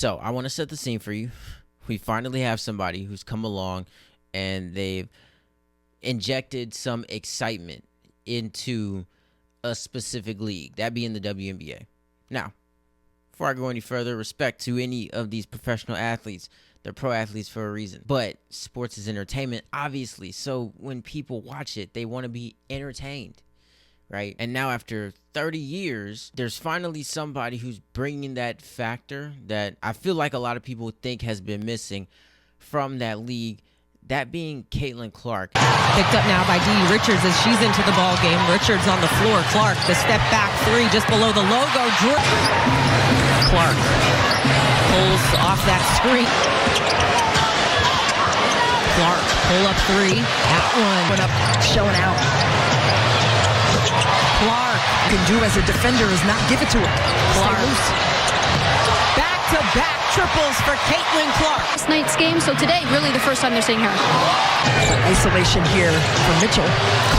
So I want to set the scene for you. We finally have somebody who's come along and they've injected some excitement into a specific league, that being the WNBA. Now, before I go any further, respect to any of these professional athletes. They're pro athletes for a reason. But sports is entertainment, obviously. So when people watch it, they want to be entertained, right? And now after 30 years, there's finally somebody who's bringing that factor that I feel like a lot of people think has been missing from that league, that being Caitlin-Clark. Picked up now by Dee Richards as she's into the ball game. Richards on the floor. Clark, the step back three just below the logo. Clark pulls off that screen. Clark, pull up three. At one. Went up, showing out. Clark. Can do as a defender is not give it to her. Clark. Back-to-back triples for Caitlin-Clark. Last night's game, so today, really the first time they're seeing her. Isolation here for Mitchell.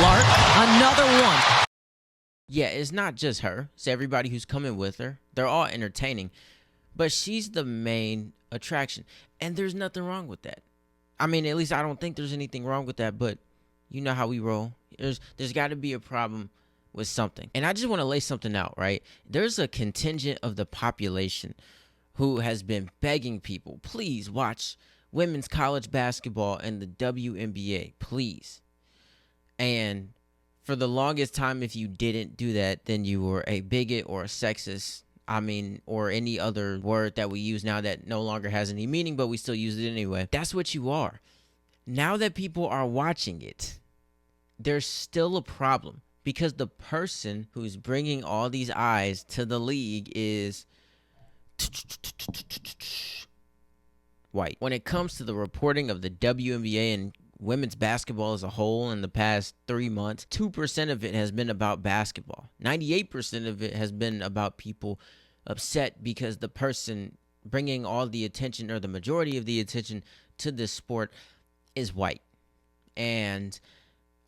Clark, another one. Yeah, it's not just her. It's everybody who's coming with her. They're all entertaining. But she's the main attraction. And there's nothing wrong with that. I mean, at least I don't think there's anything wrong with that. But you know how we roll. There's got to be a problem with something. And I just want to lay something out, right? There's a contingent of the population who has been begging people, please watch women's college basketball and the WNBA, please. And for the longest time, if you didn't do that, then you were a bigot or a sexist. I mean, or any other word that we use now that no longer has any meaning, but we still use it anyway. That's what you are. Now that people are watching it, there's still a problem because the person who's bringing all these eyes to the league is white. When it comes to the reporting of the WNBA and women's basketball as a whole in the past 3 months, 2% of it has been about basketball. 98% of it has been about people upset because the person bringing all the attention or the majority of the attention to this sport is white. And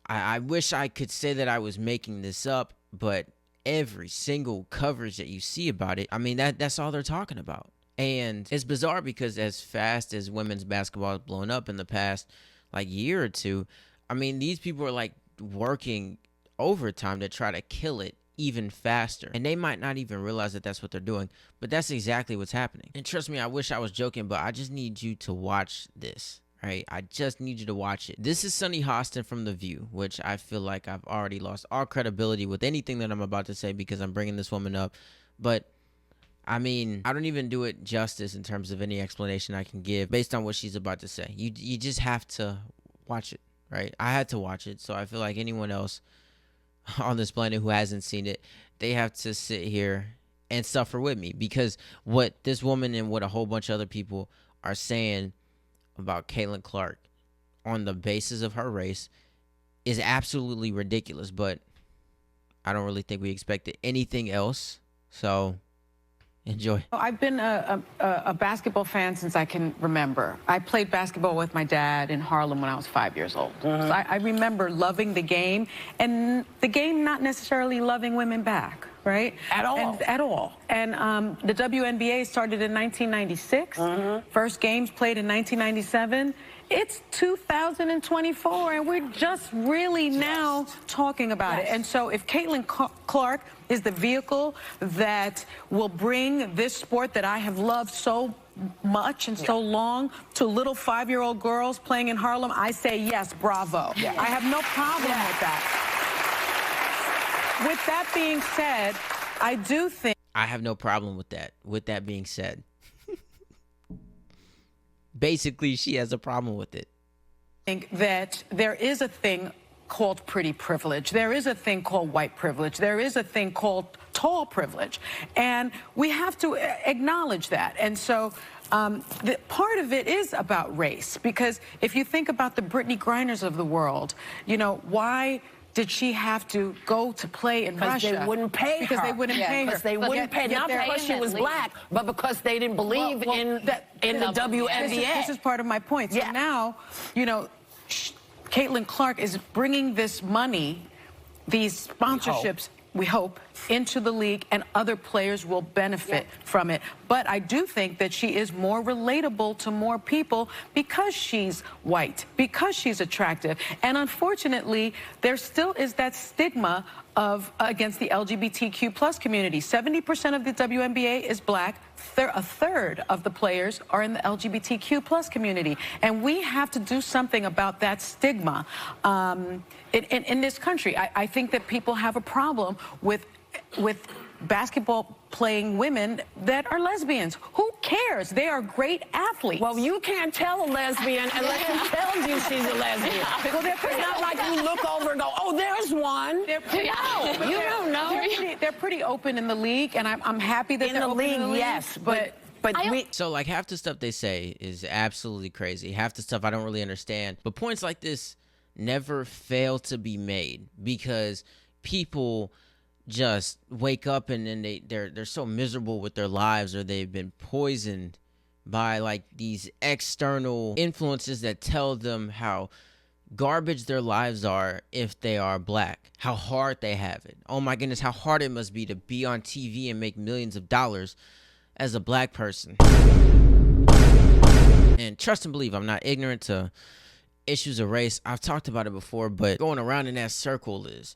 I wish I could say that I was making this up, but every single coverage that you see about it, I mean, that's all they're talking about. And it's bizarre because as fast as women's basketball has blown up in the past like year or two, I mean, these people are like working overtime to try to kill it even faster. And they might not even realize that that's what they're doing, but that's exactly what's happening. And trust me, I wish I was joking, but I just need you to watch this, right? I just need you to watch it. This is Sunny Hostin from The View, which I feel like I've already lost all credibility with anything that I'm about to say because I'm bringing this woman up. But I mean, I don't even do it justice in terms of any explanation I can give based on what she's about to say. You just have to watch it, right? I had to watch it, so I feel like anyone else on this planet who hasn't seen it, they have to sit here and suffer with me because what this woman and what a whole bunch of other people are saying about Caitlin-Clark on the basis of her race is absolutely ridiculous, but I don't really think we expected anything else, so enjoy. I've been a basketball fan since I can remember. I played basketball with my dad in Harlem when I was 5 years old. So I remember loving the game, and the game not necessarily loving women back, right? At all. And the WNBA started in 1996. First games played in 1997. It's 2024, and we're just really now talking about it. And so if Caitlin-Clark is the vehicle that will bring this sport that I have loved so much and so long to little 5-year-old girls playing in Harlem, I say yes, bravo. I have no problem with that. With that being said, I do think... I have no problem with that. With that being said. Basically, she has a problem with it. I think that there is a thing called pretty privilege. There is a thing called white privilege. There is a thing called tall privilege. And we have to acknowledge that. And so part of it is about race, because if you think about the Brittany Griners of the world, you know, why did she have to go to play in Russia? Because they wouldn't pay her. Because they wouldn't pay her. Because they wouldn't pay, not because she was black, but because they didn't believe in the WNBA. This is part of my point. So now, you know, Caitlin-Clark is bringing this money, these sponsorships, we hope, into the league, and other players will benefit from it. But I do think that she is more relatable to more people because she's white, because she's attractive. And unfortunately, there still is that stigma of against the LGBTQ plus community. 70% of the WNBA is black. A third of the players are in the LGBTQ plus community. And we have to do something about that stigma in this country. I think that people have a problem with basketball playing women that are lesbians. Who cares? They are great athletes. Well, you can't tell a lesbian unless he tells you she's a lesbian. Well, it's not like you look over and go, oh, there's one. No, you don't know. They're pretty open in the league, and I'm happy that in they're the open league, in the league. yes, but So like half the stuff they say is absolutely crazy. Half the stuff I don't really understand. But points like this never fail to be made because people just wake up and then they're so miserable with their lives, or they've been poisoned by like these external influences that tell them how garbage their lives are if they are black, how hard they have it. Oh my goodness, how hard it must be to be on TV and make millions of dollars as a black person. And trust and believe, I'm not ignorant to issues of race. I've talked about it before, but going around in that circle is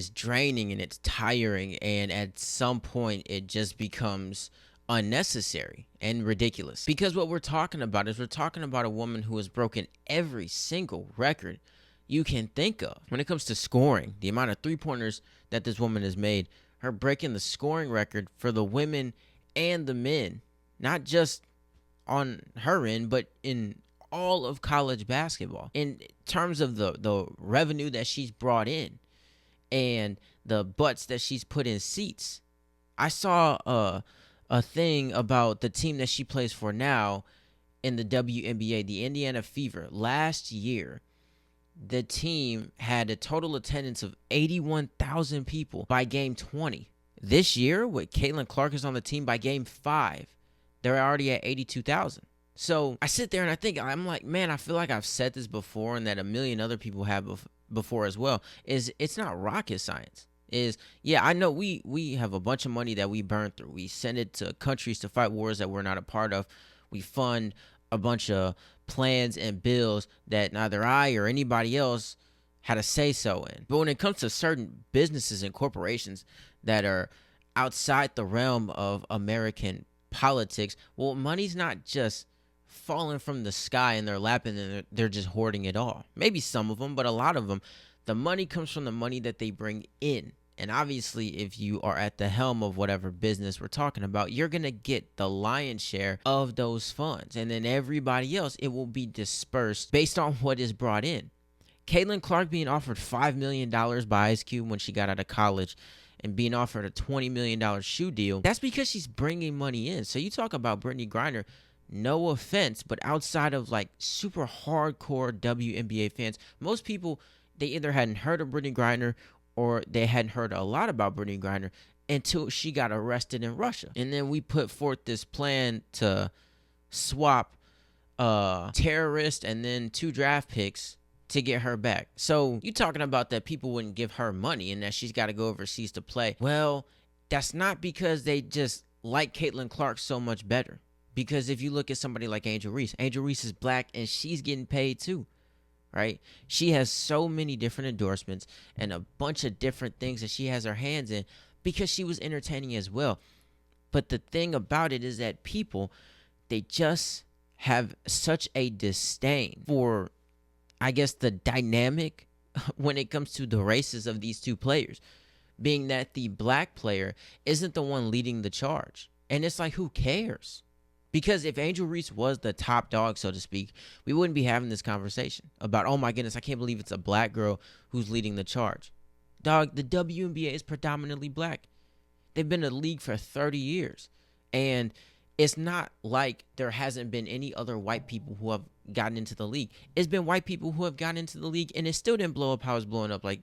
draining and it's tiring, and at some point it just becomes unnecessary and ridiculous. Because what we're talking about is we're talking about a woman who has broken every single record you can think of. When it comes to scoring, the amount of three-pointers that this woman has made, her breaking the scoring record for the women and the men, not just on her end, but in all of college basketball. In terms of the revenue that she's brought in, and the butts that she's put in seats. I saw a thing about the team that she plays for now in the WNBA, the Indiana Fever. Last year, the team had a total attendance of 81,000 people by game 20. This year, with Caitlin is on the team, by game 5, they're already at 82,000. So I sit there and I think, I'm like, man, I feel like I've said this before and that a million other people have before as well, is it's not rocket science. I know we have a bunch of money that we burn through. We send it to countries to fight wars that we're not a part of. We fund a bunch of plans and bills that neither I or anybody else had a say so in. But when it comes to certain businesses and corporations that are outside the realm of American politics, well, money's not just falling from the sky in their lap and then they're just hoarding it all. Maybe some of them, but a lot of them, the money comes from the money that they bring in. And obviously, if you are at the helm of whatever business we're talking about, you're going to get the lion's share of those funds. And then everybody else, it will be dispersed based on what is brought in. Caitlin Clark being offered $5 million by Ice Cube when she got out of college and being offered a $20 million shoe deal, that's because she's bringing money in. So you talk about Brittany Griner, no offense, but outside of like super hardcore WNBA fans, most people, they either hadn't heard of Brittany Griner or they hadn't heard a lot about Brittany Griner until she got arrested in Russia. And then we put forth this plan to swap terrorist and then 2 draft picks to get her back. So you talking about that people wouldn't give her money and that she's got to go overseas to play. Well, that's not because they just like Caitlin Clark so much better. Because if you look at somebody like Angel Reese is black and she's getting paid too, right? She has so many different endorsements and a bunch of different things that she has her hands in because she was entertaining as well. But the thing about it is that people, they just have such a disdain for, I guess, the dynamic when it comes to the races of these two players, being that the black player isn't the one leading the charge. And it's like, who cares? Because if Angel Reese was the top dog, so to speak, we wouldn't be having this conversation about, oh my goodness, I can't believe it's a black girl who's leading the charge. Dog, the WNBA is predominantly black. They've been in the league for 30 years. And it's not like there hasn't been any other white people who have gotten into the league. It's been white people who have gotten into the league, and it still didn't blow up how it's blowing up like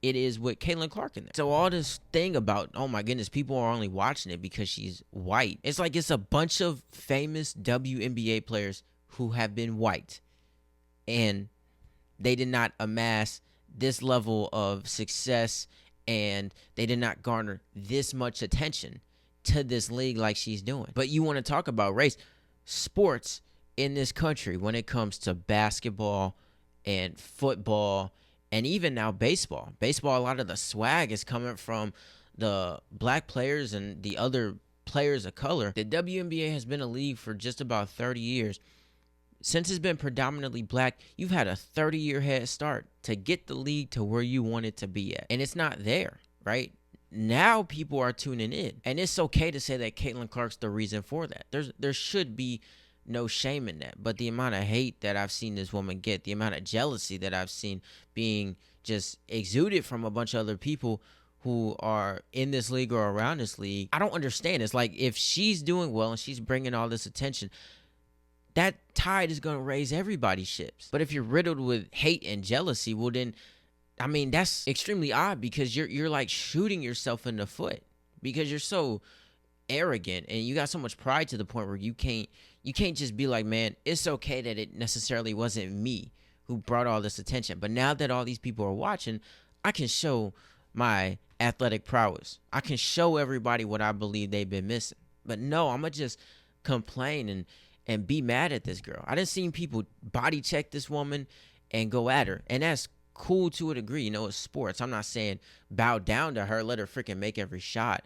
it is with Caitlin Clark in there. So all this thing about, oh my goodness, people are only watching it because she's white. It's like it's a bunch of famous WNBA players who have been white, and they did not amass this level of success and they did not garner this much attention to this league like she's doing. But you want to talk about race. Sports in this country, when it comes to basketball and football and even now baseball, a lot of the swag is coming from the black players and the other players of color. The WNBA has been a league for just about 30 years. Since it's been predominantly black, you've had a 30-year head start to get the league to where you want it to be at. And it's not there, right? Now people are tuning in. And it's okay to say that Clark's the reason for that. There should be no shame in that. But the amount of hate that I've seen this woman get, the amount of jealousy that I've seen being just exuded from a bunch of other people who are in this league or around this league, I don't understand. It's like, if she's doing well and she's bringing all this attention, that tide is going to raise everybody's ships. But if you're riddled with hate and jealousy, well then, I mean, that's extremely odd, because you're like shooting yourself in the foot, because you're so arrogant and you got so much pride to the point where you can't just be like, man, it's okay that it necessarily wasn't me who brought all this attention. But now that all these people are watching, I can show my athletic prowess. I can show everybody what I believe they've been missing. But no, I'm going to just complain and be mad at this girl. I done seen people body check this woman and go at her. And that's cool to a degree. You know, it's sports. I'm not saying bow down to her, let her freaking make every shot.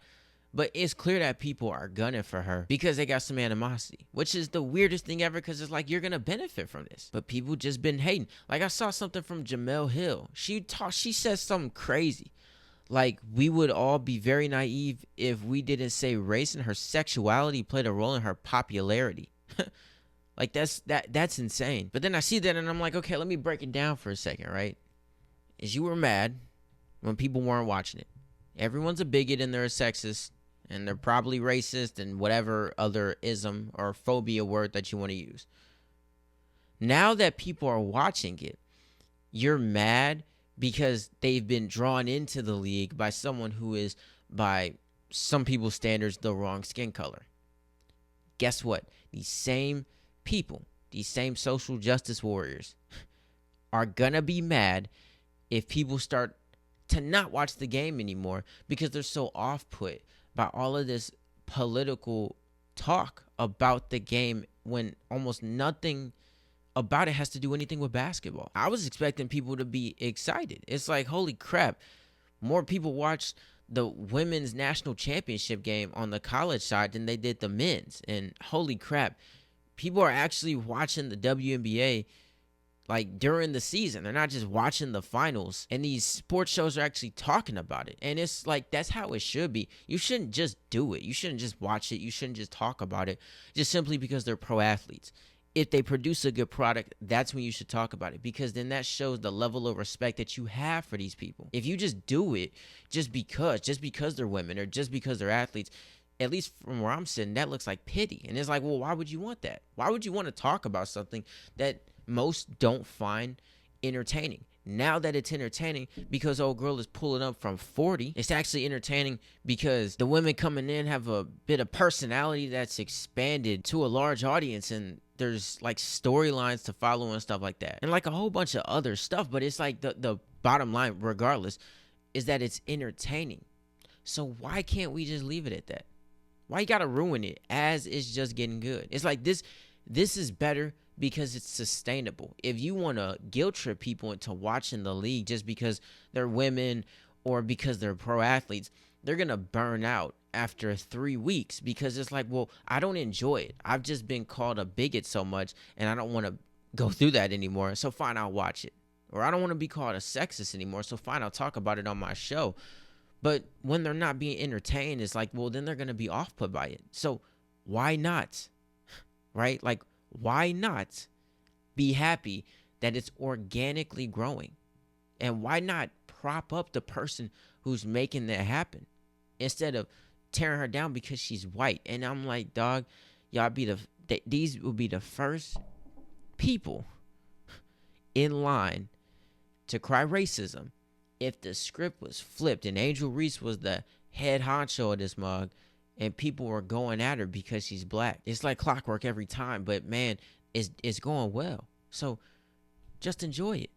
But it's clear that people are gunning for her because they got some animosity, which is the weirdest thing ever, because it's like, you're going to benefit from this. But people just been hating. Like, I saw something from Jamel Hill. She said something crazy. Like, we would all be very naive if we didn't say race and her sexuality played a role in her popularity. Like, that's insane. But then I see that and I'm like, okay, let me break it down for a second, right? Is you were mad when people weren't watching it. Everyone's a bigot and they're a sexist and they're probably racist and whatever other ism or phobia word that you want to use. Now that people are watching it, you're mad because they've been drawn into the league by someone who is, by some people's standards, the wrong skin color. Guess what? These same people, these same social justice warriors, are gonna be mad if people start to not watch the game anymore because they're so off-put by all of this political talk about the game when almost nothing about it has to do anything with basketball. I was expecting people to be excited. It's like, holy crap, more people watched the women's national championship game on the college side than they did the men's. And holy crap, people are actually watching the WNBA like during the season. They're not just watching the finals. And these sports shows are actually talking about it. And it's like, that's how it should be. You shouldn't just do it. You shouldn't just watch it. You shouldn't just talk about it just simply because they're pro athletes. If they produce a good product, that's when you should talk about it, because then that shows the level of respect that you have for these people. If you just do it just because they're women or just because they're athletes, at least from where I'm sitting, that looks like pity. And it's like, well, why would you want that? Why would you want to talk about something that most don't find entertaining? Now that it's entertaining because old girl is pulling up from 40, it's actually entertaining because the women coming in have a bit of personality that's expanded to a large audience, and there's like storylines to follow and stuff like that, and like a whole bunch of other stuff. But it's like the bottom line, regardless, is that it's entertaining. So why can't we just leave it at that? Why you gotta ruin it as it's just getting good? It's like this is better because it's sustainable. If you want to guilt trip people into watching the league just because they're women or because they're pro athletes, they're going to burn out after 3 weeks, because it's like, well, I don't enjoy it. I've just been called a bigot so much and I don't want to go through that anymore. So fine, I'll watch it. Or I don't want to be called a sexist anymore. So fine, I'll talk about it on my show. But when they're not being entertained, it's like, well, then they're going to be off put by it. So why not? Right? Like, why not be happy that it's organically growing? And why not prop up the person who's making that happen instead of tearing her down because she's white? And I'm like, dog, y'all these will be the first people in line to cry racism if the script was flipped and Angel Reese was the head honcho of this mug and people were going at her because she's black. It's like clockwork every time, but man, it's going well. So just enjoy it,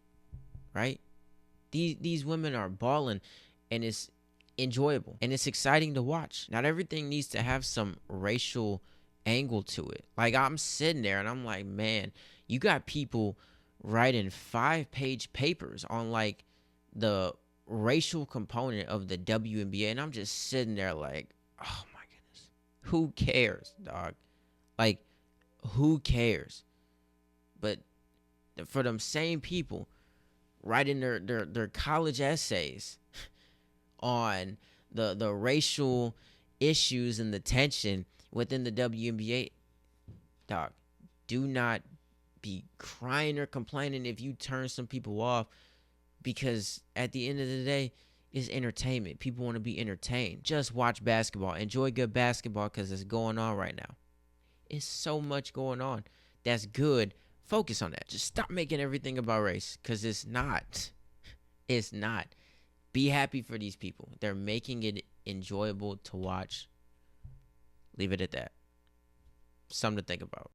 right? These women are balling, and it's enjoyable and it's exciting to watch. Not everything needs to have some racial angle to it. Like, I'm sitting there and I'm like, man, you got people writing 5-page papers on like the racial component of the WNBA, and I'm just sitting there like, oh my goodness, who cares, dog? Like, who cares? But for them same people writing their college essays on the racial issues and the tension within the WNBA, dog, do not be crying or complaining if you turn some people off, because at the end of the day, it's entertainment. People want to be entertained. Just watch basketball. Enjoy good basketball because it's going on right now. It's so much going on that's good. Focus on that. Just stop making everything about race, because it's not. It's not. Be happy for these people. They're making it enjoyable to watch. Leave it at that. Something to think about.